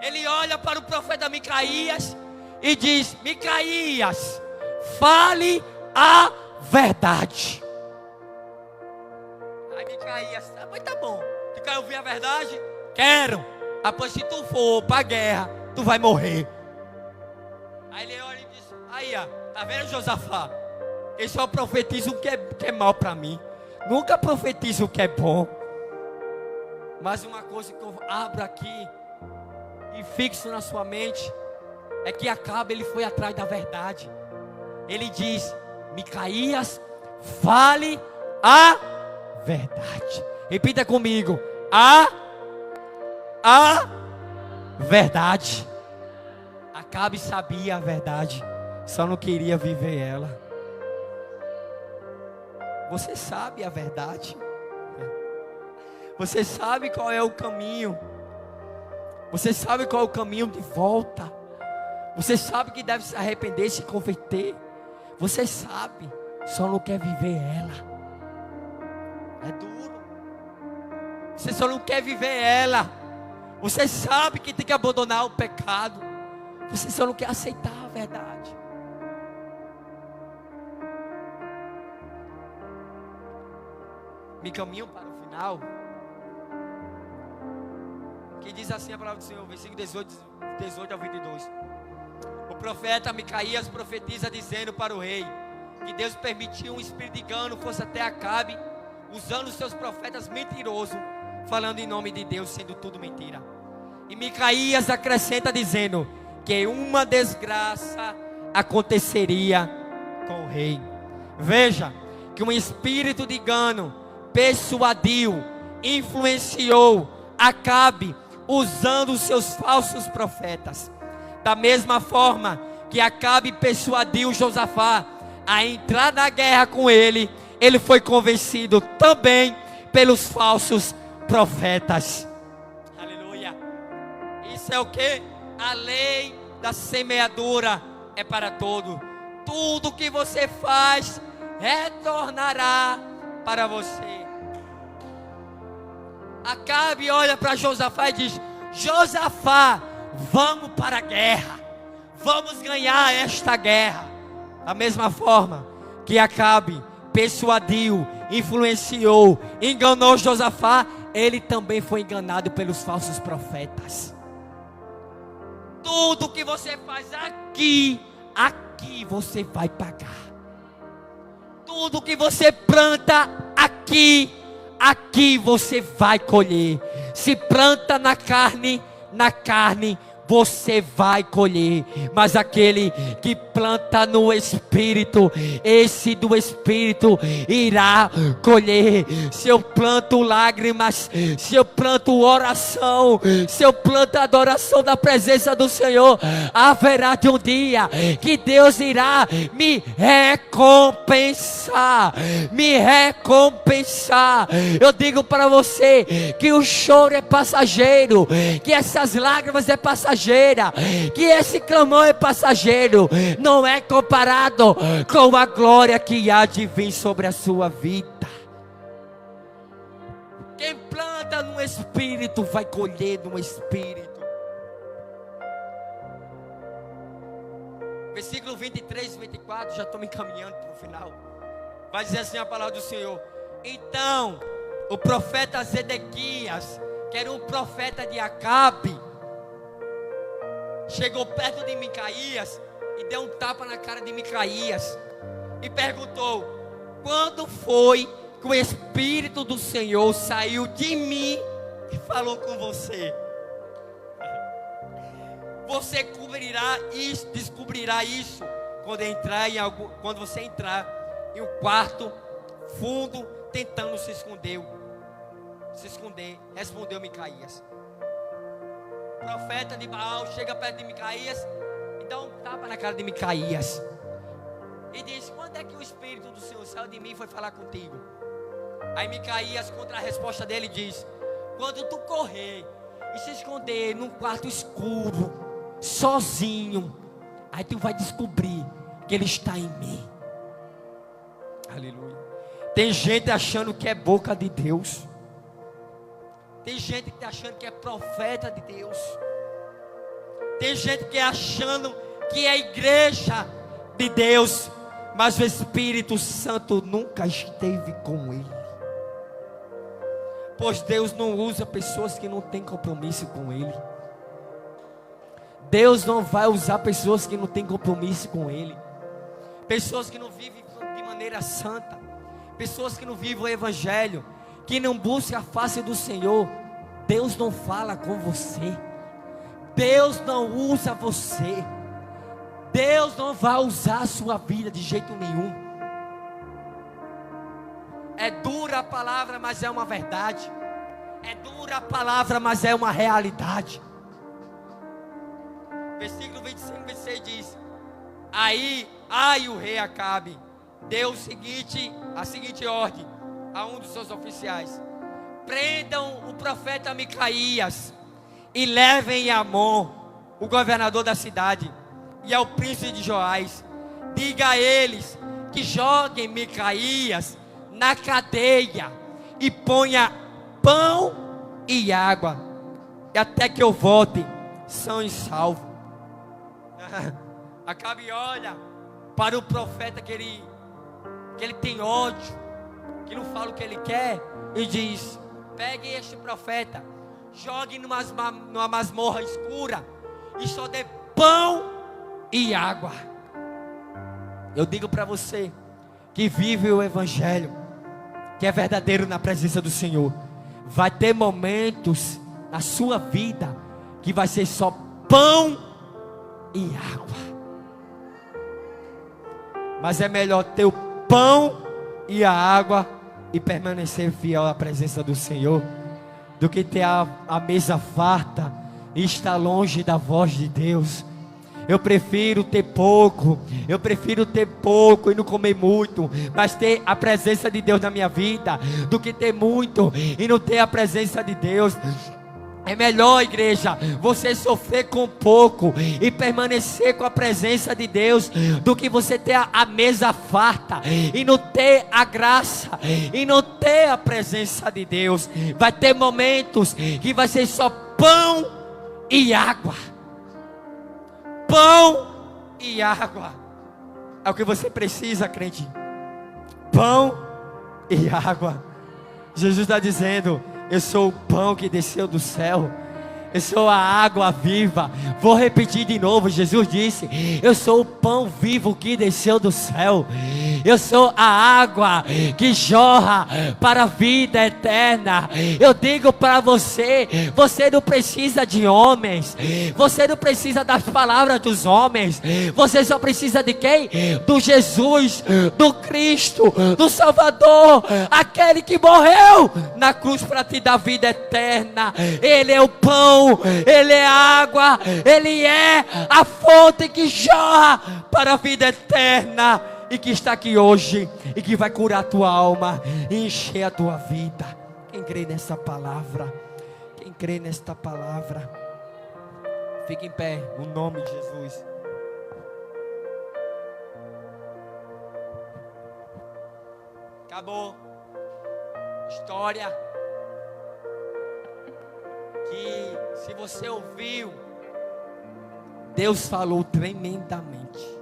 Ele olha para o profeta Micaías e diz: Micaías, fale a verdade. Aí Micaías, mas tá bom, tu quer ouvir a verdade? Quero. Pois se tu for para a guerra, tu vai morrer. Aí ele olha e diz: aí ó, tá vendo, Josafá? Ele só profetiza o que é mal para mim, nunca profetiza o que é bom. Mas uma coisa que eu abro aqui e fixo na sua mente é que Acabe, ele foi atrás da verdade. Ele diz: Micaías, fale a verdade. Repita comigo: a verdade. Acabe sabia a verdade, só não queria viver ela. Você sabe a verdade? Você sabe qual é o caminho? Você sabe qual é o caminho de volta? Você sabe que deve se arrepender e se converter? Você sabe, só não quer viver ela. É duro. Você só não quer viver ela. Você sabe que tem que abandonar o pecado. Você só não quer aceitar a verdade. Me caminho para o final, que diz assim a palavra do Senhor, versículo 18 ao 22. O profeta Micaías profetiza dizendo para o rei que Deus permitiu um espírito de engano fosse até Acabe, usando seus profetas mentirosos, falando em nome de Deus, sendo tudo mentira. E Micaías acrescenta dizendo que uma desgraça aconteceria com o rei. Veja que um espírito de engano persuadiu, influenciou Acabe, usando os seus falsos profetas. Da mesma forma que Acabe persuadiu Josafá a entrar na guerra com ele, ele foi convencido também pelos falsos profetas. Aleluia. Isso é o que? A lei da semeadura é para todo. Tudo que você faz retornará para você. Acabe olha para Josafá e diz: Josafá, vamos para a guerra, vamos ganhar esta guerra. Da mesma forma que Acabe persuadiu, influenciou, enganou Josafá, ele também foi enganado pelos falsos profetas. Tudo que você faz aqui você vai pagar. Tudo que você planta aqui você vai colher. Se planta na carne você vai colher. Mas aquele que planta no Espírito, esse do Espírito irá colher. Se eu planto lágrimas, se eu planto oração, se eu planto adoração da presença do Senhor, haverá de um dia que Deus irá me recompensar. Me recompensar. Eu digo para você que o choro é passageiro, que essas lágrimas é passageira, que esse clamor é passageiro, não é comparado com a glória que há de vir sobre a sua vida. Quem planta no Espírito vai colher no Espírito. Versículo 23 e 24, já estou me encaminhando para o final. Vai dizer assim a palavra do Senhor: então o profeta Zedequias, que era um profeta de Acabe, chegou perto de Micaías e deu um tapa na cara de Micaías e perguntou: quando foi que o Espírito do Senhor saiu de mim e falou com você? Você descobrirá isso quando você entrar em um quarto fundo tentando se esconder. Respondeu Micaías. O profeta de Baal chega perto de Micaías e dá um tapa na cara de Micaías e diz: quando é que o Espírito do Senhor saiu de mim e foi falar contigo? Aí Micaías, contra a resposta dele, diz: quando tu correr e se esconder num quarto escuro, sozinho, aí tu vai descobrir que Ele está em mim. Aleluia. Tem gente achando que é boca de Deus. Tem gente que está achando que é profeta de Deus. Tem gente que é achando que é igreja de Deus, mas o Espírito Santo nunca esteve com ele. Pois Deus não usa pessoas que não têm compromisso com Ele. Deus não vai usar pessoas que não têm compromisso com Ele. Pessoas que não vivem de maneira santa. Pessoas que não vivem o Evangelho. Que não buscam a face do Senhor. Deus não fala com você. Deus não usa você. Deus não vai usar a sua vida de jeito nenhum. É dura a palavra, mas é uma verdade. É dura a palavra, mas é uma realidade. Versículo 25, 26 diz: aí o rei Acabe deu a seguinte ordem a um dos seus oficiais: prendam o profeta Micaías e levem a Amon, o governador da cidade, e ao príncipe de Joás. Diga a eles que joguem Micaías na cadeia e ponha pão e água, e até que eu volte são e salvo. Acabe olha para o profeta que ele tem ódio, que não fala o que ele quer, e diz: pegue este profeta, jogue numa masmorra escura e só dê pão e água. Eu digo para você que vive o Evangelho, que é verdadeiro na presença do Senhor, vai ter momentos na sua vida que vai ser só pão e água. Mas é melhor ter o pão e a água e permanecer fiel à presença do Senhor, do que ter a mesa farta e estar longe da voz de Deus. Eu prefiro ter pouco e não comer muito, mas ter a presença de Deus na minha vida, do que ter muito e não ter a presença de Deus. É melhor, igreja, você sofrer com pouco e permanecer com a presença de Deus, do que você ter a mesa farta e não ter a graça e não ter a presença de Deus. Vai ter momentos que vai ser só pão e água. Pão e água é o que você precisa, crente. Pão e água. Jesus está dizendo: eu sou o pão que desceu do céu. Eu sou a água viva. Vou repetir de novo. Jesus disse: eu sou o pão vivo que desceu do céu. Eu sou a água que jorra para a vida eterna. Eu digo para você: você não precisa de homens. Você não precisa das palavras dos homens. Você só precisa de quem? Do Jesus, do Cristo, do Salvador, aquele que morreu na cruz para te dar vida eterna. Ele é o pão, Ele é a água, Ele é a fonte que jorra para a vida eterna, e que está aqui hoje, e que vai curar a tua alma e encher a tua vida. Quem crê nessa palavra? Quem crê nesta palavra? Fique em pé, no nome de Jesus. Acabou. História que, se você ouviu, Deus falou tremendamente.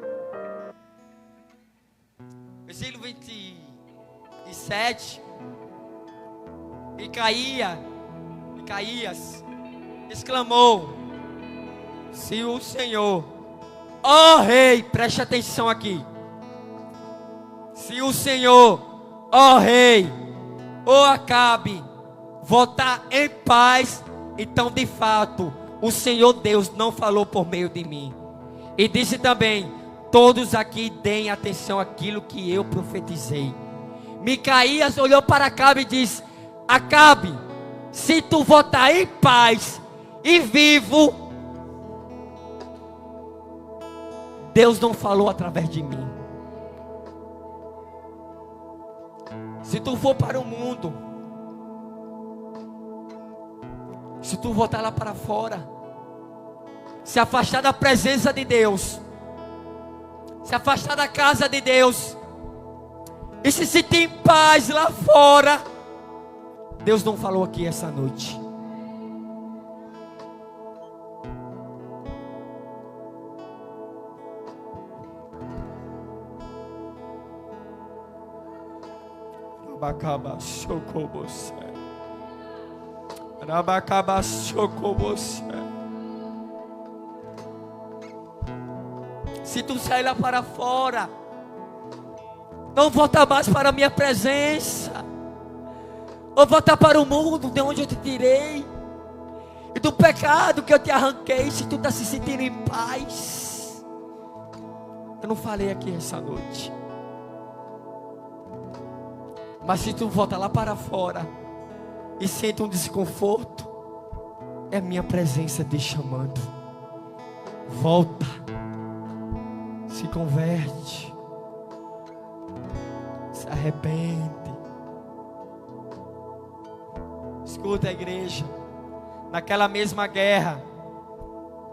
Versículo 27. Micaías exclamou: se o Senhor, ó rei, preste atenção aqui. Se o Senhor, ó rei, ó Acabe, voltar em paz, então de fato o Senhor Deus não falou por meio de mim. E disse também: todos aqui deem atenção àquilo que eu profetizei. Micaías olhou para Acabe e disse: Acabe, se tu voltar em paz e vivo, Deus não falou através de mim. Se tu for para o mundo, se tu voltar lá para fora, se afastar da presença de Deus, se afastar da casa de Deus, e se sentir em paz lá fora, Deus não falou aqui essa noite. Se tu sair lá para fora, não volta mais para a minha presença, ou voltar para o mundo de onde eu te tirei, e do pecado que eu te arranquei. Se tu está se sentindo em paz, eu não falei aqui essa noite. Mas se tu volta lá para fora e sente um desconforto, é a minha presença te chamando. Volta, se converte, se arrepende. Escuta, a igreja, naquela mesma guerra,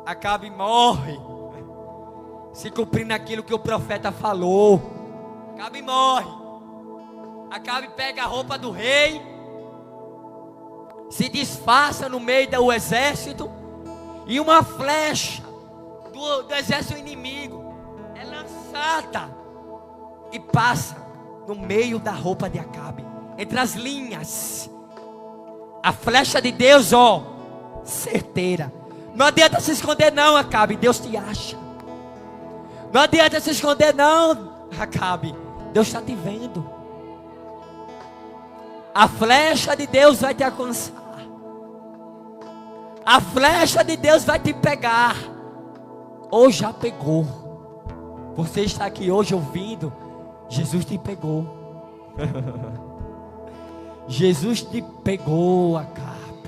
Acabe morre, se cumprindo aquilo que o profeta falou. Acabe morre. Acabe pega a roupa do rei, se disfarça no meio do exército, e uma flecha do exército inimigo é lançada e passa no meio da roupa de Acabe, entre as linhas. A flecha de Deus, ó, certeira. Não adianta se esconder não, Acabe, Deus te acha. Não adianta se esconder não, Acabe, Deus está te vendo. A flecha de Deus vai te alcançar. A flecha de Deus vai te pegar. Ou já pegou. Você está aqui hoje ouvindo. Jesus te pegou. Jesus te pegou, Acabe.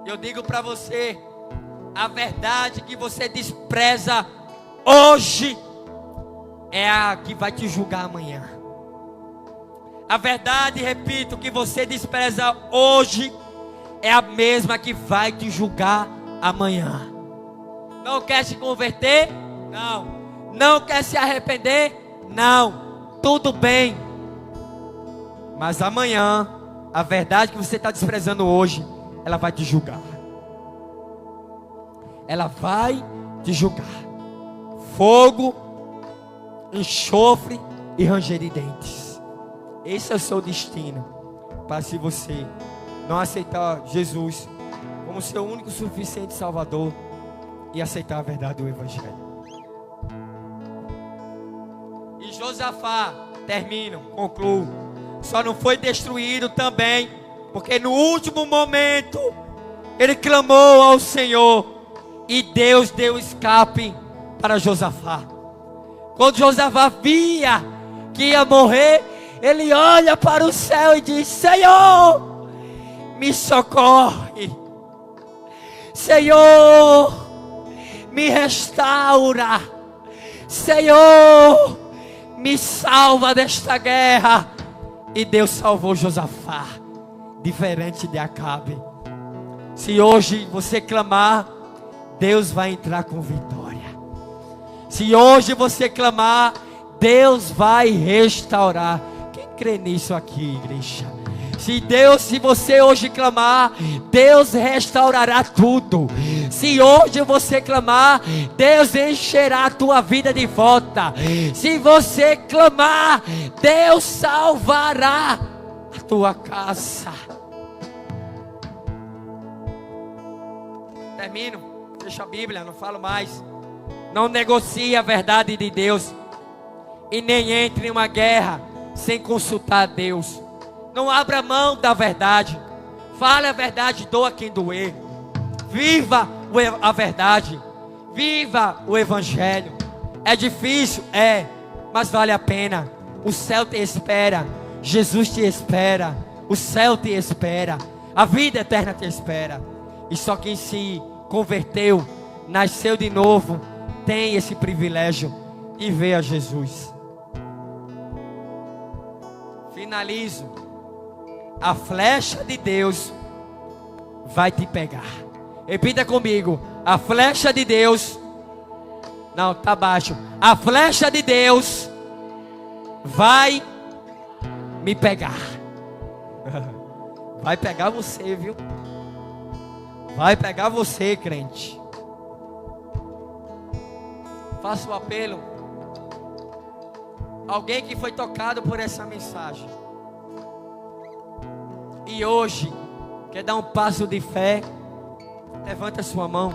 Eu digo para você, a verdade que você despreza hoje é a que vai te julgar amanhã. A verdade, repito, que você despreza hoje é a mesma que vai te julgar amanhã. Não quer se converter? Não. Não quer se arrepender? Não. Tudo bem. Mas amanhã, a verdade que você está desprezando hoje, ela vai te julgar. Ela vai te julgar. Fogo, enxofre e ranger de dentes. Esse é o seu destino. Para se você não aceitar Jesus como seu único e suficiente Salvador e aceitar a verdade do Evangelho. E Josafá, termino, concluo, só não foi destruído também porque no último momento ele clamou ao Senhor e Deus deu escape para Josafá. Quando Josafá via que ia morrer, ele olha para o céu e diz: Senhor, me socorre. Senhor, me restaura. Senhor, me salva desta guerra. E Deus salvou Josafá, diferente de Acabe. Se hoje você clamar, Deus vai entrar com vitória. Se hoje você clamar, Deus vai restaurar. Quem crê nisso aqui, igreja? Se você hoje clamar, Deus restaurará tudo. Se hoje você clamar, Deus encherá a tua vida de volta. Se você clamar, Deus salvará a tua casa. Termino, deixa a Bíblia, não falo mais. Não negocie a verdade de Deus e nem entre em uma guerra sem consultar a Deus. Não abra mão da verdade. Fale a verdade, doa quem doer. Viva a verdade. Viva o Evangelho. É difícil? É. Mas vale a pena. O céu te espera. Jesus te espera. O céu te espera. A vida eterna te espera. E só quem se converteu, nasceu de novo, tem esse privilégio de ver a Jesus. Finalizo. A flecha de Deus vai te pegar. Repita comigo. A flecha de Deus. Não, tá baixo. A flecha de Deus vai me pegar. Vai pegar você, viu? Vai pegar você, crente. Faço o apelo. Alguém que foi tocado por essa mensagem e hoje quer dar um passo de fé, levanta a sua mão.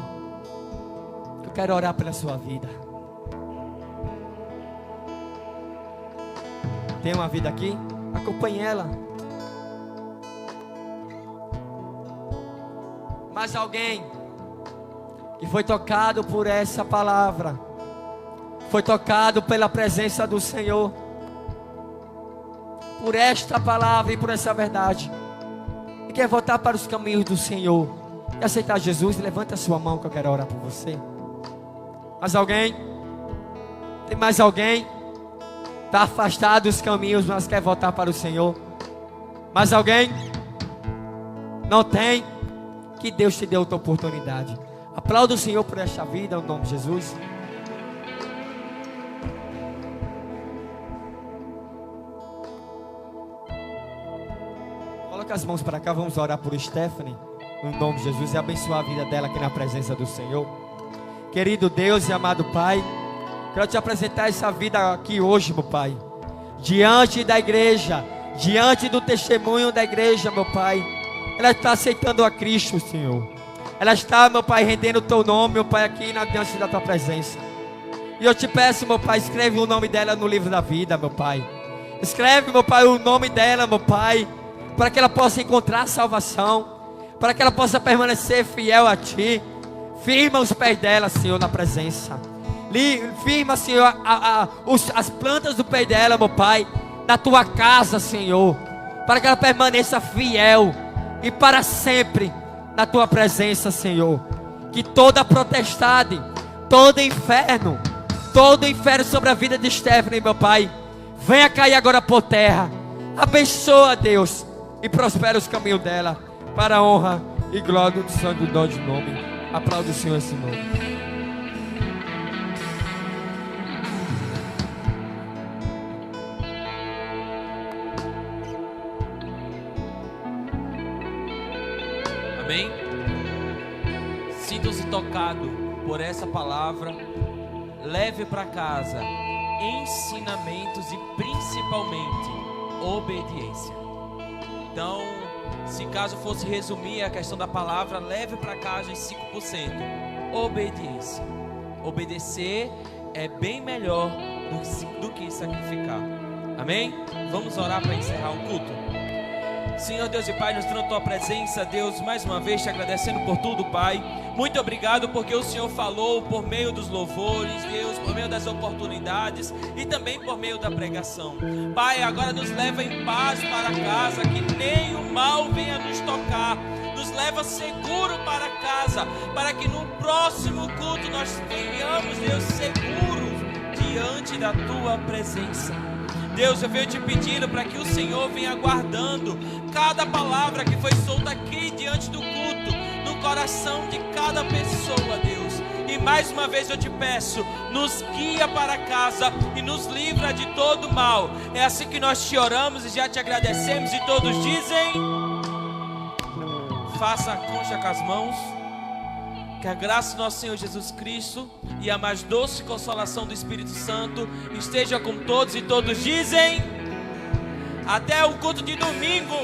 Eu quero orar pela sua vida. Tem uma vida aqui? Acompanhe ela. Mas alguém que foi tocado por essa palavra, foi tocado pela presença do Senhor, por esta palavra e por essa verdade, e quer voltar para os caminhos do Senhor e aceitar Jesus, levanta a sua mão que eu quero orar por você. Mais alguém? Tem mais alguém? Está afastado dos caminhos, mas quer voltar para o Senhor? Mais alguém? Não tem? Que Deus te dê outra oportunidade. Aplauda o Senhor por esta vida, em nome de Jesus. Coloca as mãos para cá, vamos orar por Stephanie, no nome de Jesus, e abençoar a vida dela aqui na presença do Senhor. Querido Deus e amado Pai, quero te apresentar essa vida aqui hoje, meu Pai, diante da igreja, diante do testemunho da igreja, meu Pai. Ela está aceitando a Cristo, Senhor. Ela está, meu Pai, rendendo o teu nome, meu Pai, aqui diante da tua presença. E eu te peço, meu Pai, escreve o nome dela no livro da vida, meu Pai. Escreve, meu Pai, o nome dela, meu Pai, para que ela possa encontrar salvação, para que ela possa permanecer fiel a Ti. Firma os pés dela, Senhor, na presença. Firma, Senhor, as plantas do pé dela, meu Pai, na Tua casa, Senhor, para que ela permaneça fiel e para sempre na Tua presença, Senhor. Que toda potestade, todo inferno sobre a vida de Stephanie, meu Pai, venha cair agora por terra. Abençoa, Deus, e prospera os caminhos dela, para a honra e glória do Santo nome. Aplaude o Senhor esse nome. Amém? Sintam-se tocados por essa palavra. Leve para casa ensinamentos e principalmente obediência. Então, se caso fosse resumir a questão da palavra, leve para casa os 5%. Obediência. Obedecer é bem melhor do que sacrificar. Amém? Vamos orar para encerrar o culto. Senhor Deus e Pai, nos trazendo a Tua presença, Deus, mais uma vez te agradecendo por tudo, Pai. Muito obrigado porque o Senhor falou por meio dos louvores, Deus, por meio das oportunidades e também por meio da pregação. Pai, agora nos leva em paz para casa, que nem o mal venha nos tocar. Nos leva seguro para casa, para que no próximo culto nós venhamos, Deus, seguros diante da Tua presença. Deus, eu venho te pedindo para que o Senhor venha guardando cada palavra que foi solta aqui diante do culto, no coração de cada pessoa, Deus. E mais uma vez eu te peço, nos guia para casa e nos livra de todo mal. É assim que nós te oramos e já te agradecemos, e todos dizem: faça a concha com as mãos. Que a graça do nosso Senhor Jesus Cristo e a mais doce consolação do Espírito Santo esteja com todos, e todos dizem: até o culto de domingo.